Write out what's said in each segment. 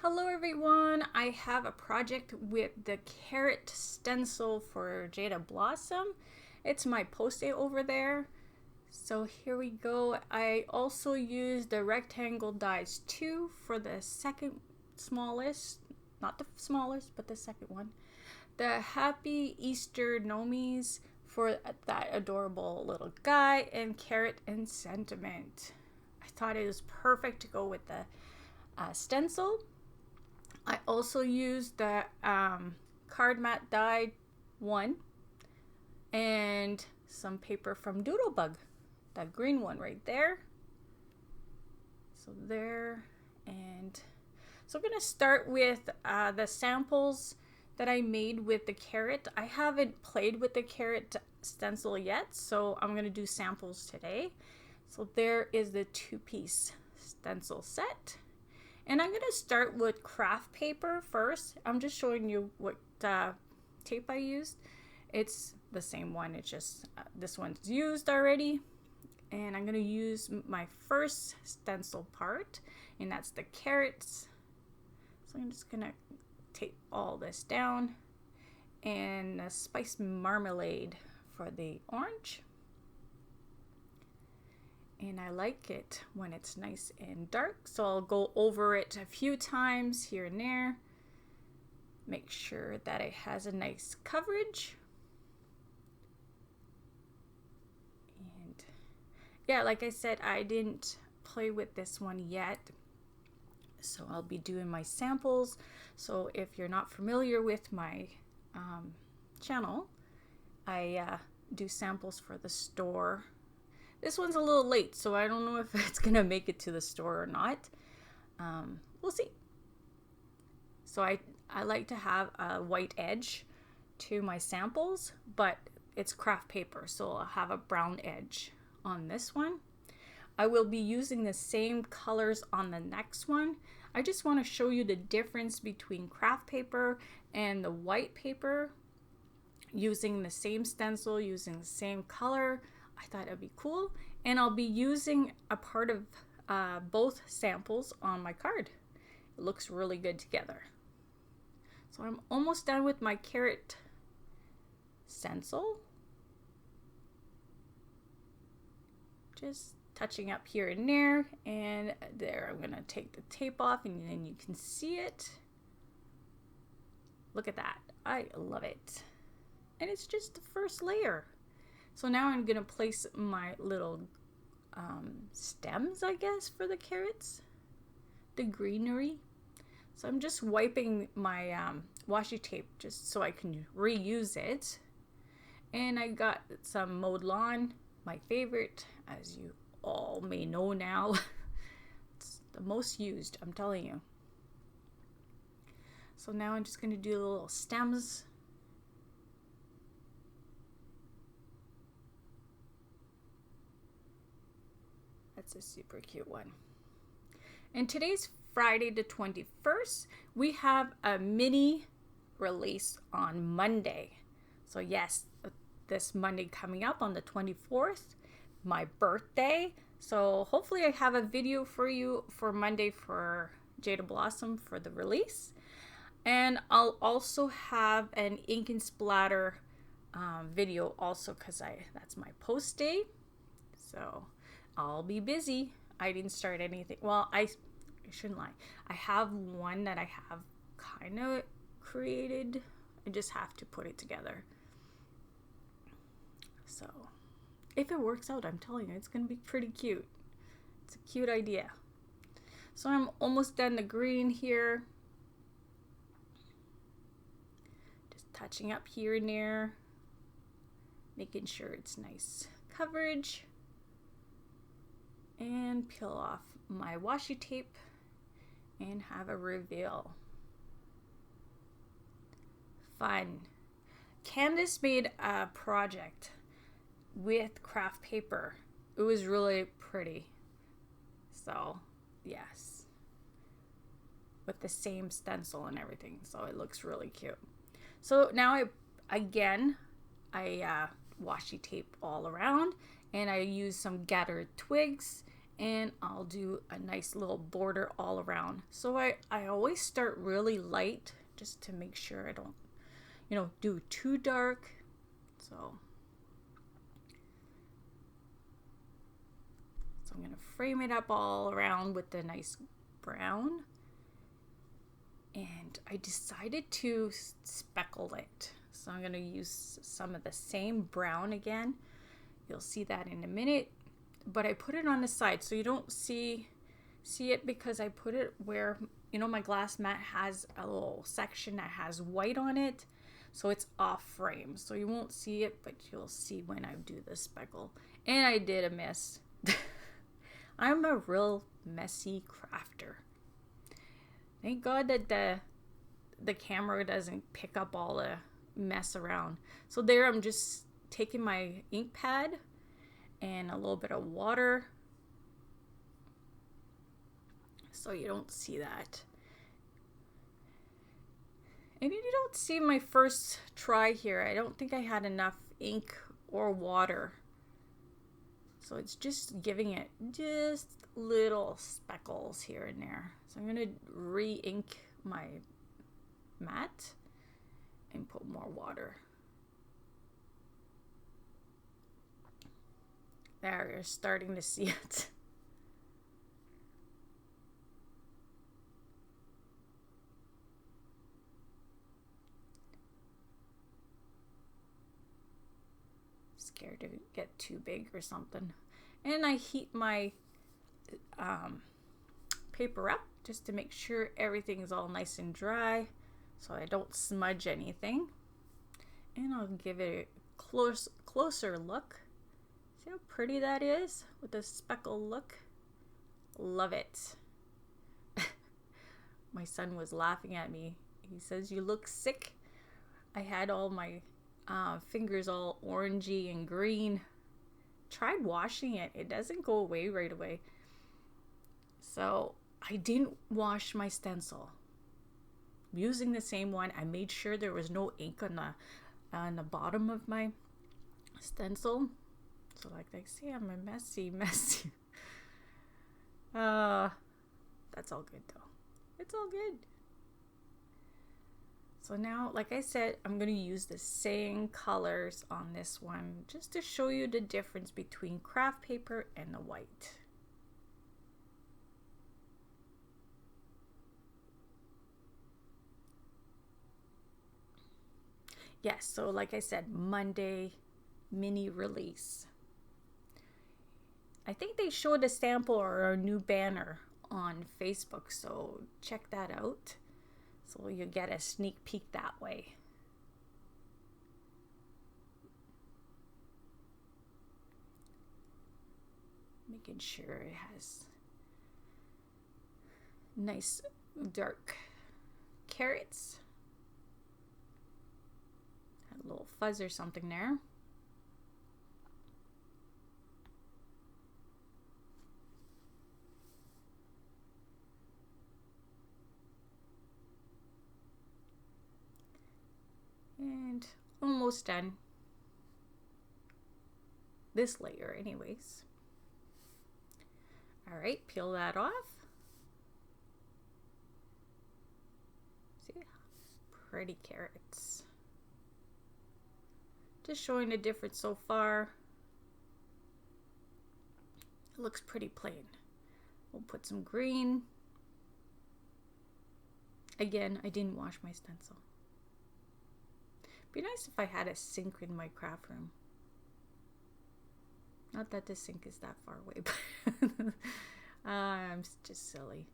Hello everyone, I have a project with the carrot stencil for Jaded Blossom. It's my post-it over there. So here we go. I also used the rectangle dies 2 for the second smallest, not the smallest, but the second one. The Happy Easter Nomies for that adorable little guy, and Carrot and Sentiment. I thought it was perfect to go with the stencil. I also used the card mat die 1 and some paper from Doodlebug, that green one right there. So there, and so I'm going to start with the samples that I made with the carrot. I haven't played with the carrot stencil yet, so I'm going to do samples today. So there is the 2-piece stencil set. And I'm going to start with craft paper first. I'm just showing you what tape I used. It's the same one. It's just this one's used already. And I'm going to use my first stencil part, and that's the carrots. So I'm just going to tape all this down. And a spice marmalade for the orange. And I like it when it's nice and dark, so I'll go over it a few times here and there. Make sure that it has a nice coverage. And yeah, like I said, I didn't play with this one yet, so I'll be doing my samples. So if you're not familiar with my channel, I do samples for the store. This one's a little late, so I don't know if it's going to make it to the store or not. We'll see. So I like to have a white edge to my samples, but it's craft paper, so I'll have a brown edge on this one. I will be using the same colors on the next one. I just want to show you the difference between craft paper and the white paper, using the same stencil, using the same color. I thought it'd be cool, and I'll be using a part of both samples on my card. It looks really good together. So I'm almost done with my carrot stencil. Just touching up here and there, and there I'm gonna take the tape off, and then you can see it. Look at that, I love it. And it's just the first layer. So now I'm going to place my little stems, I guess, for the carrots, the greenery. So I'm just wiping my washi tape just so I can reuse it. And I got some mowed lawn, my favorite, as you all may know now. It's the most used, I'm telling you. So now I'm just going to do the little stems. That's a super cute one. And today's Friday the 21st. We have a mini release on Monday. So yes, this Monday coming up on the 24th, my birthday. So hopefully I have a video for you for Monday for Jaded Blossom for the release. And I'll also have an ink and splatter video also, because that's my post day. So I'll be busy. I didn't start anything. Well, I shouldn't lie. I have one that I have kind of created. I just have to put it together. So if it works out, I'm telling you, it's going to be pretty cute. It's a cute idea. So I'm almost done the green here. Just touching up here and there. Making sure it's nice coverage. And peel off my washi tape and have a reveal. Fun. Candace made a project with craft paper. It was really pretty. So yes, with the same stencil and everything. So it looks really cute. So now I washi tape all around, and I use some gathered twigs and I'll do a nice little border all around. So I always start really light just to make sure I don't, do too dark. So I'm going to frame it up all around with the nice brown. And I decided to speckle it. So I'm going to use some of the same brown again. You'll see that in a minute. But I put it on the side so you don't see it, because I put it where, my glass mat has a little section that has white on it. So it's off frame. So you won't see it, but you'll see when I do the speckle. And I did a miss. I'm a real messy crafter. Thank God that the camera doesn't pick up all the mess around. So there I'm just taking my ink pad and a little bit of water so you don't see that. And you don't see my first try here. I don't think I had enough ink or water. So it's just giving it just little speckles here and there. So I'm going to re-ink my mat and put more water. There, you're starting to see it. Scared to get too big or something. And I heat my paper up just to make sure everything's all nice and dry so I don't smudge anything. And I'll give it a closer look. See how pretty that is with the speckle look? Love it. My son was laughing at me. He says, "You look sick." I had all my fingers all orangey and green. Tried washing it. It doesn't go away right away. So I didn't wash my stencil. I'm using the same one. I made sure there was no ink on the bottom of my stencil. So like they say, I'm a messy. That's all good though. It's all good. So now, like I said, I'm going to use the same colors on this one just to show you the difference between craft paper and the white. Yes, so like I said, Monday mini release. I think they showed a sample or a new banner on Facebook, so check that out. So you get a sneak peek that way. Making sure it has nice dark carrots. A little fuzz or something there. And almost done. This layer anyways. All right, peel that off. See, pretty carrots. Just showing the difference so far. It looks pretty plain. We'll put some green. Again, I didn't wash my stencil. Be nice if I had a sink in my craft room. Not that the sink is that far away, but I'm just silly.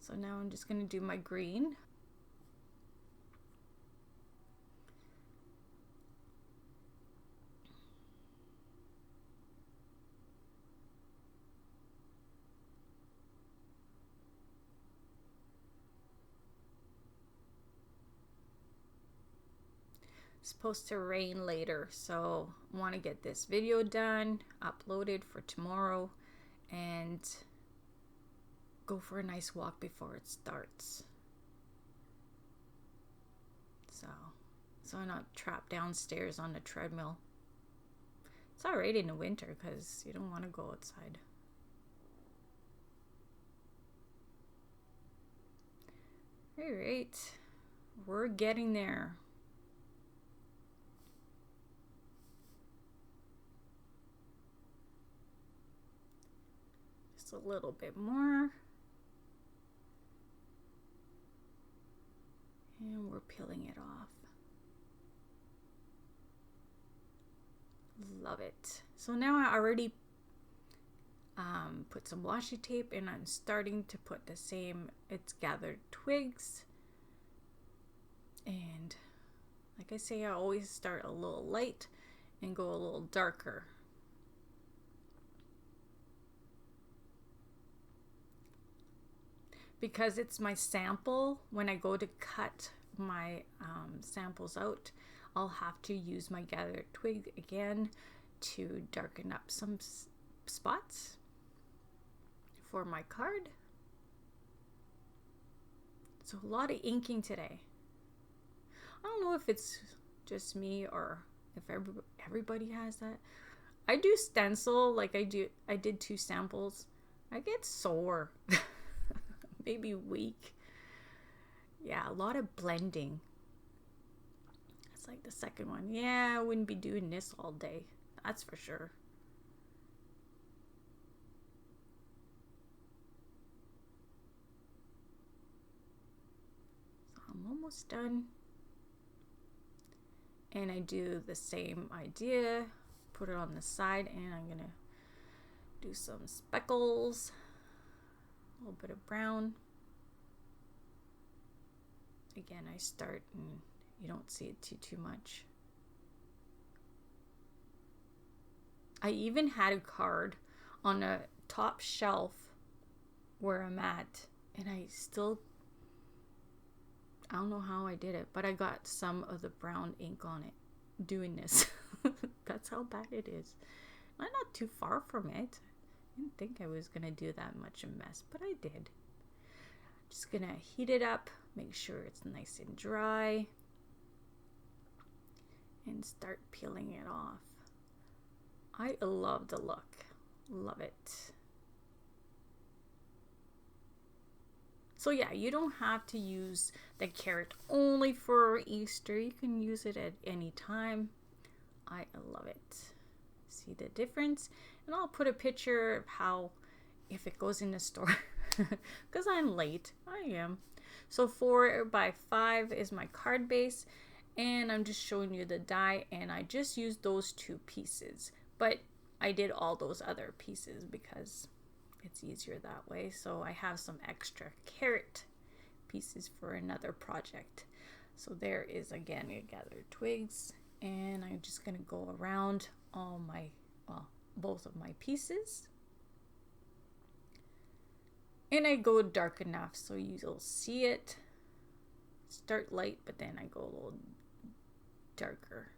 So now I'm just going to do my green. Supposed to rain later, so I want to get this video done, uploaded for tomorrow, and go for a nice walk before it starts. So I'm not trapped downstairs on the treadmill. It's alright in the winter because you don't want to go outside. All right, we're getting there. Just a little bit more. And we're peeling it off. Love it. So now I already put some washi tape, and I'm starting to put the same, it's gathered twigs. And like I say, I always start a little light and go a little darker. Because it's my sample, when I go to cut my samples out, I'll have to use my gathered twig again to darken up some spots for my card. So a lot of inking today. I don't know if it's just me or if everybody has that. I do stencil, like I did 2 samples. I get sore. Maybe weak. Yeah, a lot of blending. It's like the second one. Yeah, I wouldn't be doing this all day. That's for sure. So I'm almost done. And I do the same idea. Put it on the side, and I'm gonna do some speckles. A little bit of brown. Again, I start and you don't see it too much. I even had a card on a top shelf where I'm at, and I don't know how I did it, but I got some of the brown ink on it doing this. That's how bad it is. I'm not too far from it. I didn't think I was gonna do that much a mess, but I did. Just gonna heat it up, make sure it's nice and dry, and start peeling it off. I love the look. Love it. So yeah, you don't have to use the carrot only for Easter. You can use it at any time. I love it. See the difference? And I'll put a picture of how, if it goes in the store, because I'm late. I am. So 4x5 is my card base, and I'm just showing you the die, and I just used those 2 pieces, but I did all those other pieces because it's easier that way. So I have some extra carrot pieces for another project. So there is, again, I gathered twigs, and I'm just gonna go around all my, well, both of my pieces. And I go dark enough so you'll see it. Start light, but then I go a little darker.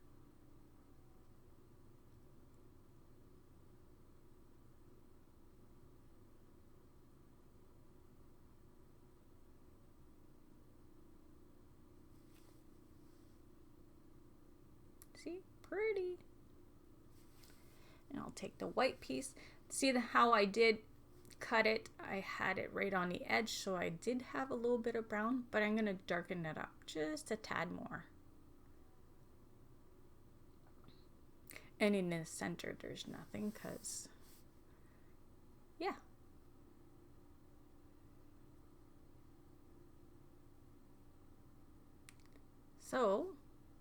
See? Pretty. And I'll take the white piece. See how I did cut it? I had it right on the edge, so I did have a little bit of brown, but I'm going to darken it up just a tad more. And in the center, there's nothing because, yeah. So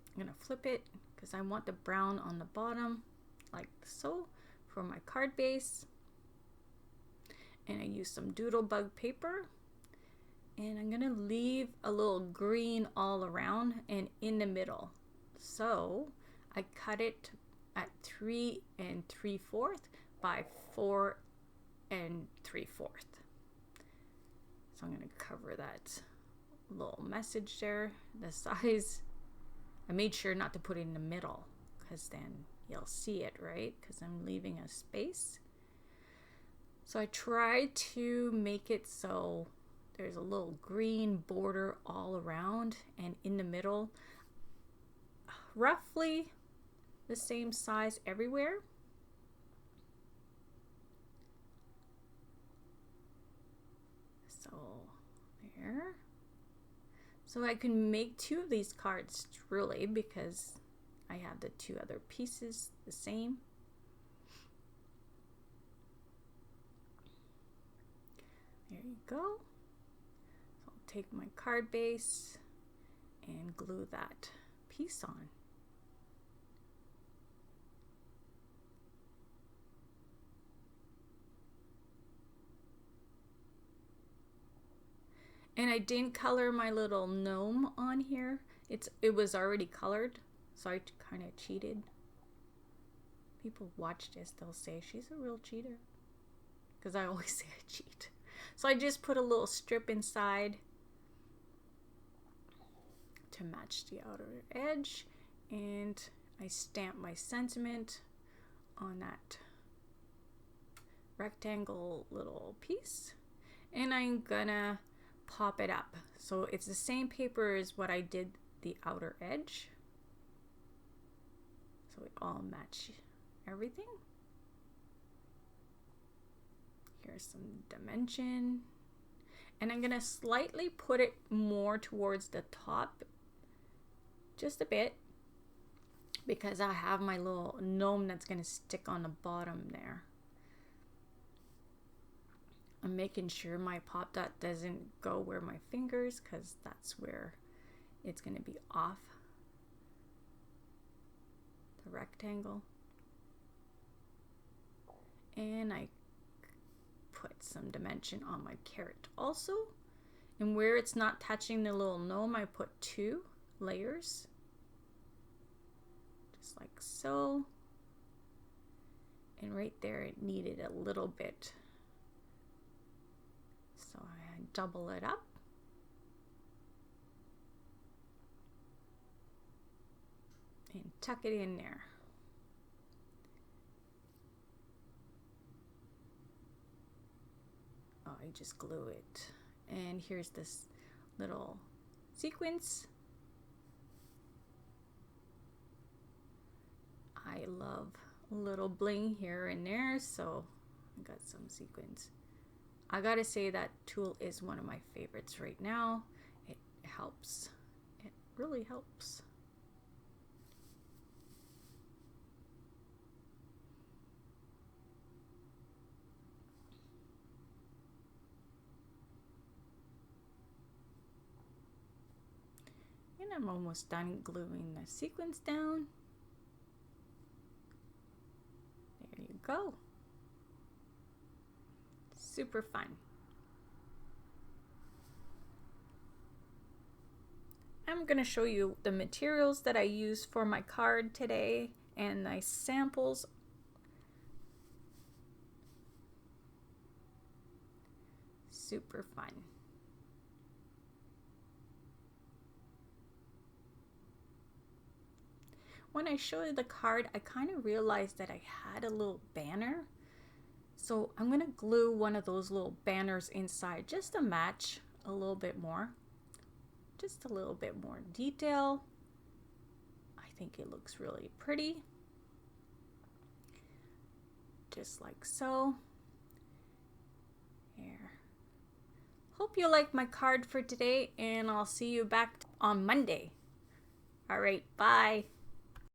I'm going to flip it because I want the brown on the bottom, like so, for my card base. And I use some doodlebug paper, and I'm gonna leave a little green all around and in the middle. So I cut it at 3 3/4 by 4 3/4. So I'm gonna cover that little message there. The size, I made sure not to put it in the middle because then you'll see it, right? Because I'm leaving a space. So I try to make it so there's a little green border all around and in the middle, roughly the same size everywhere. So there. So I can make 2 of these cards truly because I have the 2 other pieces the same. There you go. So I'll take my card base and glue that piece on. And I didn't color my little gnome on here. It was already colored, so I kind of cheated. People watch this, they'll say she's a real cheater, because I always say I cheat. So I just put a little strip inside to match the outer edge, and I stamp my sentiment on that rectangle little piece, and I'm gonna pop it up so it's the same paper as what I did the outer edge, so it all match everything. Here's some dimension, and I'm gonna slightly put it more towards the top, just a bit, because I have my little gnome that's gonna stick on the bottom there. I'm making sure my pop dot doesn't go where my fingers, because that's where it's going to be off the rectangle. And I put some dimension on my carrot also. And where it's not touching the little gnome, I put 2 layers, just like so. And right there it needed a little bit, so I double it up. And tuck it in there. Oh, I just glue it. And here's this little sequence. I love a little bling here and there, so I got some sequins. I gotta say that tool is one of my favorites right now. It helps. It really helps. And I'm almost done gluing the sequins down. There you go. Super fun. I'm going to show you the materials that I used for my card today and my samples. Super fun. When I showed you the card, I kind of realized that I had a little banner. So I'm going to glue one of those little banners inside just to match a little bit more. Just a little bit more detail. I think it looks really pretty. Just like so. Here. Hope you like my card for today, and I'll see you back on Monday. All right, bye.